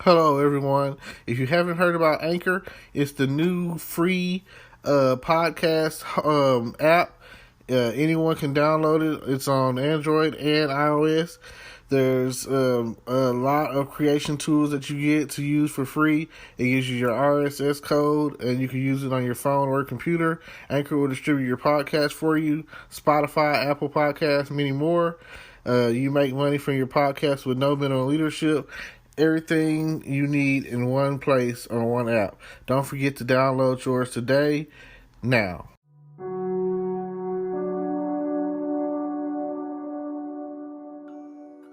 Hello, everyone. If you haven't heard about Anchor, it's the new free podcast app. Anyone can download it. It's on Android and iOS. There's a lot of creation tools that you get to use for free. It gives you your RSS code, and you can use it on your phone or computer. Anchor will distribute your podcast for you. Spotify, Apple Podcasts, many more. You make money from your podcast with no minimum leadership. Everything you need in one place on one app. Don't forget to download yours today, now.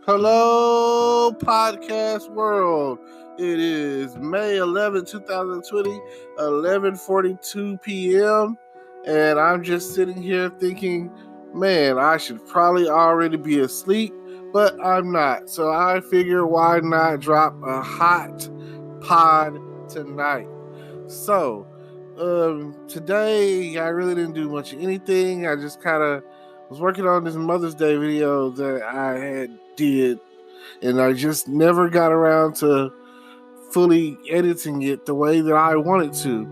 Hello, podcast world. It is May 11, 2020, 11:42 p.m. And I'm just sitting here thinking, man, I should probably already be asleep, but I'm not. So I figure, why not drop a hot pod tonight? So, today I really didn't do much of anything. I just kind of was working on this Mother's Day video that I had did, and I just never got around to fully editing it the way that I wanted to.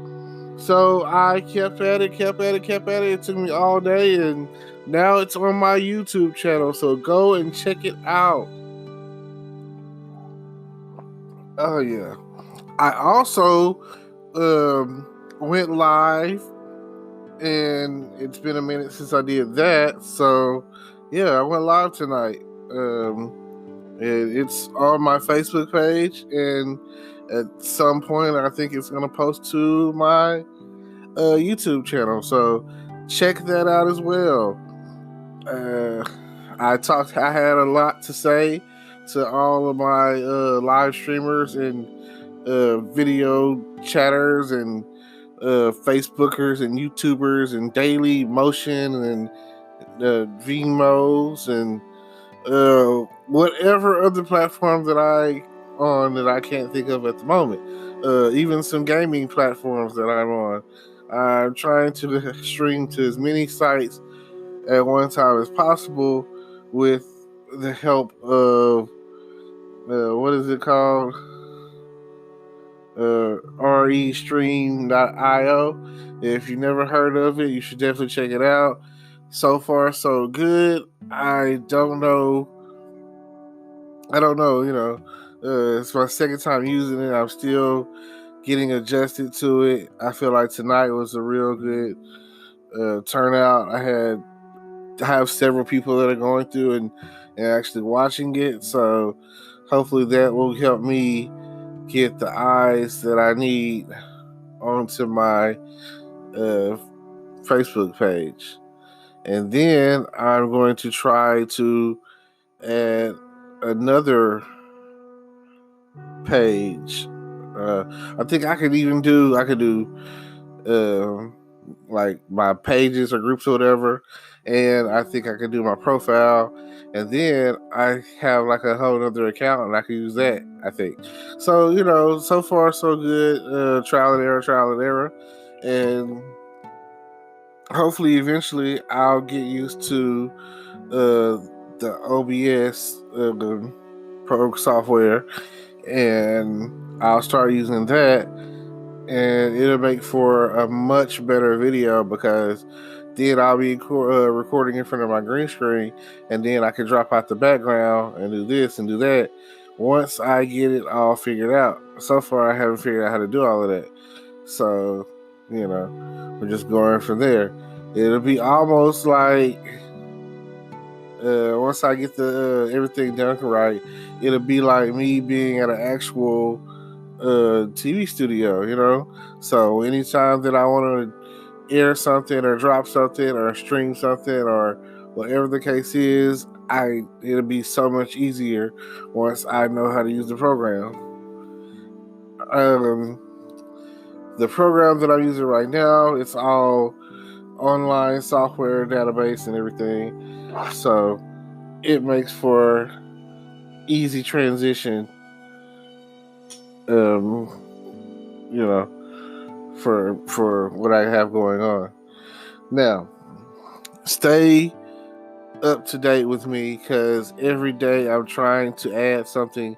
So I kept at it. It took me all day, and now it's on my YouTube channel. So go and check it out. Oh yeah. I also went live, and it's been a minute since I did that. So yeah, I went live tonight. It's on my Facebook page, and at some point I think it's going to post to my YouTube channel. So check that out as well. I had a lot to say to all of my live streamers and video chatters and Facebookers and YouTubers and Daily Motion and Vimos and whatever other platform that I can't think of at the moment. Even some gaming platforms that I'm on. I'm trying to stream to as many sites at one time as possible with the help of what is it called? restream.io. If you never heard of it, you should definitely check it out. So far, so good. I don't know, it's my second time using it. I'm still getting adjusted to it. I feel like tonight was a real good turnout. I have several people that are going through and actually watching it. So hopefully that will help me get the eyes that I need onto my Facebook page. And then I'm going to try to add another page. I think I could do like my pages or groups or whatever, and I think I could do my profile, and then I have like a whole other account and I can use that, I think. So so far so good. Trial and error, and hopefully eventually I'll get used to the OBS pro software, and I'll start using that, and it'll make for a much better video, because then I'll be recording in front of my green screen, and then I can drop out the background and do this and do that once I get it all figured out. So far I haven't figured out how to do all of that, so we're just going from there. It'll be almost like once I get the everything done right, it'll be like me being at an actual TV studio, So anytime that I want to air something or drop something or stream something or whatever the case is, it'll be so much easier once I know how to use the program. The program that I'm using right now, it's all online software database and everything, so it makes for easy transition, for what I have going on. Now, stay up to date with me, because every day I'm trying to add something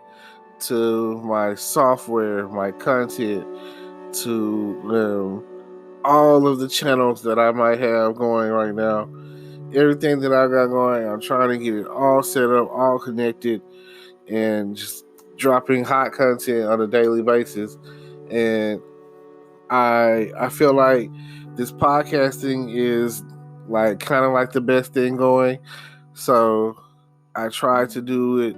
to my software, my content, to all of the channels that I might have going right now. Everything that I got going, I'm trying to get it all set up, all connected, and just dropping hot content on a daily basis. And I feel like this podcasting is like kind of like the best thing going. So I try to do it.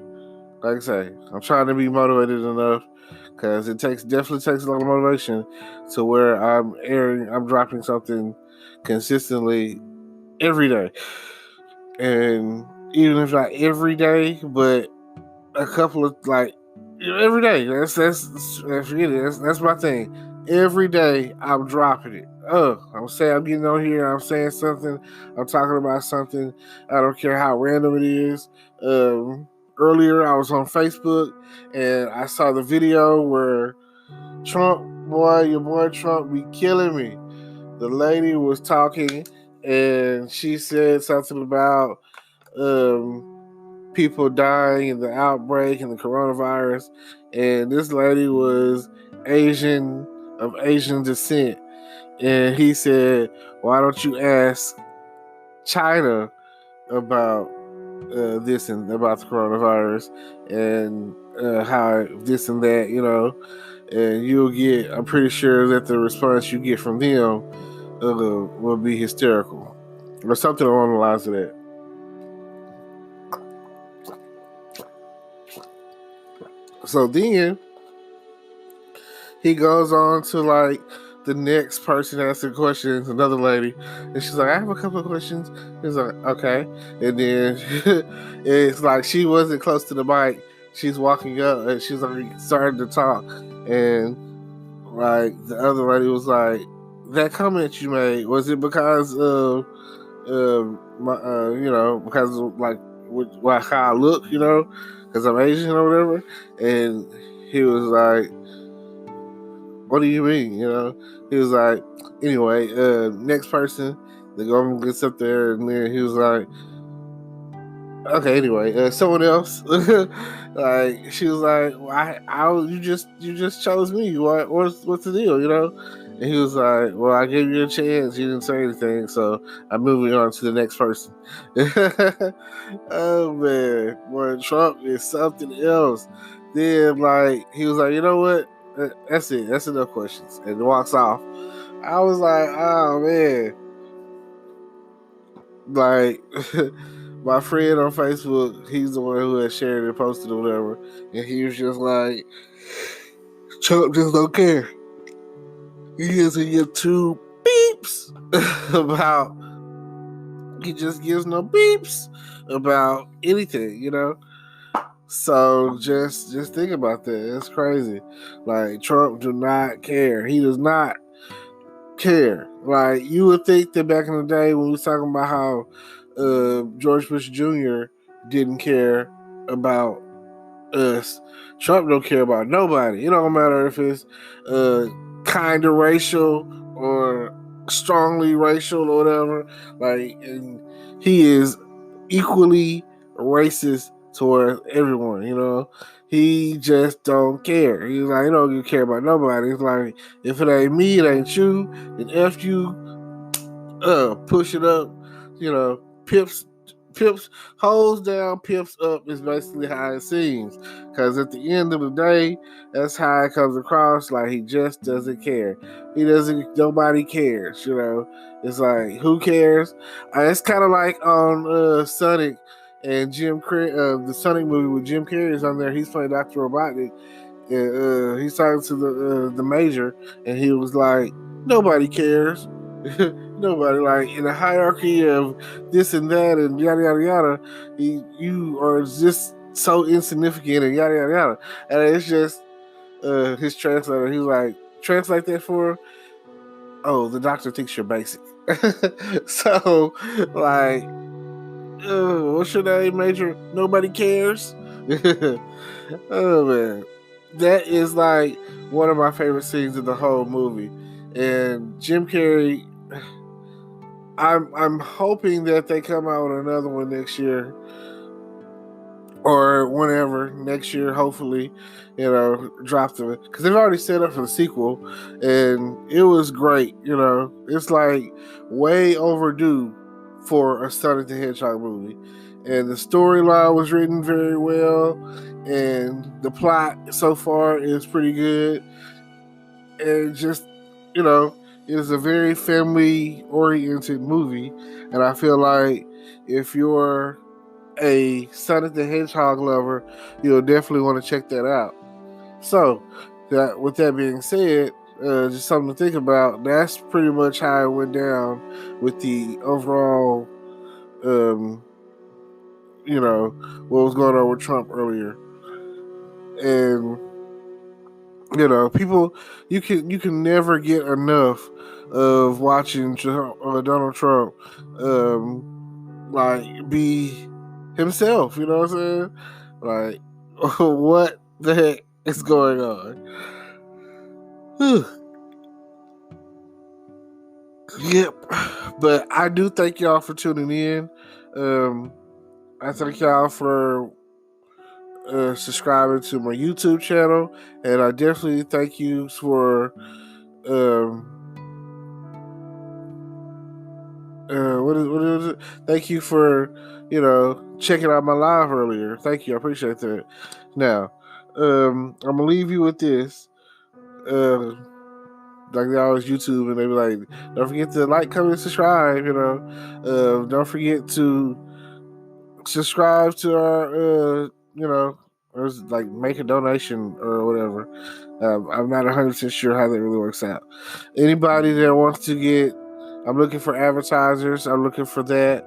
Like I say, I'm trying to be motivated enough because it definitely takes a lot of motivation to where I'm dropping something consistently every day, and even if not every day, but a couple of every day. Forget it. That's my thing. Every day I'm dropping it. I'm saying I'm getting on here. I'm saying something. I'm talking about something. I don't care how random it is. Earlier I was on Facebook and I saw the video where your boy Trump be killing me. The lady was talking and she said something about people dying in the outbreak and the coronavirus, and this lady was of Asian descent, and he said, "Why don't you ask China about this and about the coronavirus and how this and that, and you'll get. I'm pretty sure that the response you get from them will be hysterical, or something along the lines of that." So then he goes on to the next person asking questions, another lady, and she's like, "I have a couple of questions." He's like, "Okay," and then it's like she wasn't close to the mic. She's walking up and she's already starting to talk, and like the other lady was like, "That comment you made, was it because of because of how I look, because I'm Asian or whatever?" And he was like, "What do you mean?" He was like, "Anyway, next person." The government gets up there, and then he was like, "Okay, anyway, someone else." Like she was like, well, you just chose me. What's the deal?" And he was like, "Well, I gave you a chance. You didn't say anything, so I'm moving on to the next person." Oh man, boy, Trump is something else. Then he was like, "You know what? That's it. That's enough questions," and walks off. I was like, "Oh man!" Like my friend on Facebook, he's the one who had shared it, posted or whatever, and he was just like, "Trump just don't care. He doesn't give two beeps about. He just gives no beeps about anything." So just think about that. It's crazy. Like Trump do not care. He does not care. Like you would think that back in the day when we was talking about how George Bush Jr. didn't care about us, Trump don't care about nobody. It don't matter if it's kind of racial or strongly racial or whatever. And he is equally racist toward everyone. He just don't care. He's like, he don't care about nobody. It's like, if it ain't me, it ain't you, then F you, push it up, pips, holes down, pips up is basically how it seems. Because at the end of the day, that's how it comes across. Like he just doesn't care. Nobody cares, It's like, who cares? It's kind of like on Sonic and Jim Carrey, the Sonic movie with Jim Carrey is on there. He's playing Dr. Robotnik. And he's talking to the Major, and he was like, "Nobody cares." Nobody, like, in the hierarchy of this and that and yada yada yada, you are just so insignificant and yada yada yada. And it's just his translator. He's like, "Translate that for." "Oh, the doctor thinks you're basic." So, like, what's your name, Major? Nobody cares. Oh man, that is like one of my favorite scenes of the whole movie. And Jim Carrey, I'm hoping that they come out with another one next year or whenever next year, hopefully, drop them, because they've already set up for the sequel, and it was great. It's like way overdue for a Sonic the Hedgehog movie, and the storyline was written very well, and the plot so far is pretty good, and just it is a very family oriented movie, and I feel like if you're a Sonic the Hedgehog lover, you'll definitely want to check that out. So, with that being said, just something to think about. That's pretty much how it went down with the overall, what was going on with Trump earlier, and people, you can never get enough of watching Donald Trump, like be himself. You know what I'm saying? Like, what the heck is going on? Yep. But I do thank y'all for tuning in. I thank y'all for subscribing to my YouTube channel, and I definitely thank you for what is it? Thank you for checking out my live earlier. Thank you, I appreciate that. Now, I'm gonna leave you with this. Like they always YouTube, and they be like, don't forget to like, comment, subscribe. Don't forget to subscribe to our or like make a donation or whatever. I'm not 100% sure how that really works out. Anybody that wants to I'm looking for advertisers. I'm looking for that.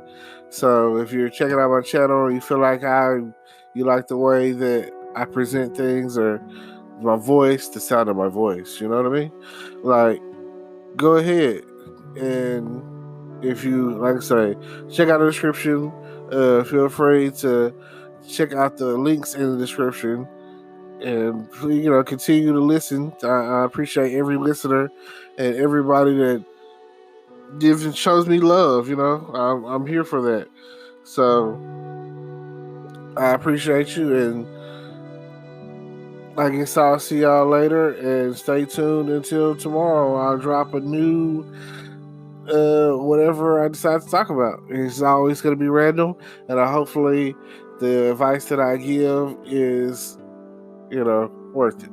So if you're checking out my channel and you feel like you like the way that I present things, or my voice, the sound of my voice, you know what I mean? Like, go ahead, and if you, like I say, check out the description. Feel free to check out the links in the description, and continue to listen. I appreciate every listener and everybody that gives and shows me love. I'm here for that. So I appreciate you, and I guess I'll see y'all later, and stay tuned until tomorrow. I'll drop a new whatever I decide to talk about. It's always going to be random, and hopefully the advice that I give is worth it.